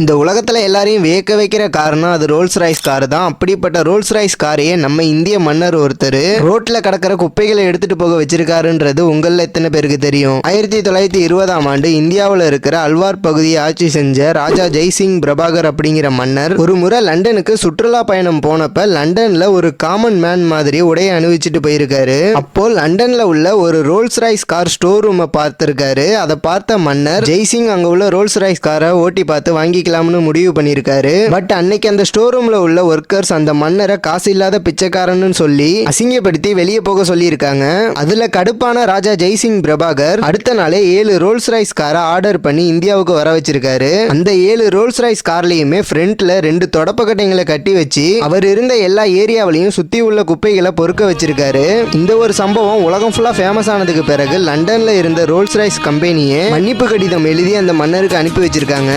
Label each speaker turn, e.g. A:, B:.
A: இந்த உலகத்துல எல்லாரையும் வியக்க வைக்கிற காரணம் அது ரோல்ஸ் ராய்ஸ் கார் தான். அப்படிப்பட்ட ரோல்ஸ் ராய்ஸ் காரையே நம்ம இந்திய மன்னர் ஒருத்தர் ரோட்ல கடக்கிற குப்பைகளை எடுத்துட்டு போக வச்சிருக்காருன்றது உங்கள எத்தனை பேருக்கு தெரியும்? 1920ஆம் ஆண்டு இந்தியாவில் இருக்கிற அல்வார் பகுதியை ஆட்சி செஞ்ச ராஜா ஜெய்சிங் பிரபாகர் அப்படிங்கிற மன்னர் ஒரு முறை லண்டனுக்கு சுற்றுலா பயணம் போனப்ப லண்டன்ல ஒரு காமன் மேன் மாதிரி உடையை அணிவிச்சிட்டு போயிருக்காரு. அப்போ லண்டன்ல உள்ள ஒரு ரோல்ஸ் ராய்ஸ் கார் ஸ்டோர் ரூமை பார்த்திருக்காரு. அதை பார்த்த மன்னர் ஜெய்சிங் அங்க உள்ள ரோல்ஸ் ராய்ஸ் காரை ஓட்டி பார்த்து வாங்கிக்கலாம்னு முடிவு பண்ணிருக்காரு. பட் அன்னைக்கு அந்த ஸ்டோர் ரூம்ல உள்ள ஒர்க்கர்ஸ் அந்த மன்னரை காசு இல்லாத பிச்சைக்காரன்னு சொல்லி அசிங்கப்படுத்தி வெளியே போக சொல்லி இருக்காங்க. அதுல கடுப்பான ராஜா ஜெய்சிங் பிரபாகர் அடுத்த நாளே 7 ரோல்ஸ் ராய்ஸ் காரை ஆர்டர் பண்ணி இந்தியாவுக்கு வர வச்சிருக்காரு. அந்த 7 ரோல்ஸ் ராய்ஸ் கார்லயுமே ஃப்ரண்ட்ல 2 தொடப்பக்கட்டைங்களை கட்டி வச்சு அவர் இருந்த எல்லா ஏரியாவிலையும் சுத்தி உள்ள குப்பைகளை பொறுக்க வச்சிருக்காரு. இந்த ஒரு சம்பவம் உலகம் ஃபுல்லா ஃபேமஸ் ஆனதுக்கு பிறகு லண்டன்ல இருந்த ரோல்ஸ் ராய்ஸ் கம்பெனியை மன்னிப்பு கடிதம் எழுதி அந்த மன்னருக்கு அனுப்பி வச்சிருக்காங்க.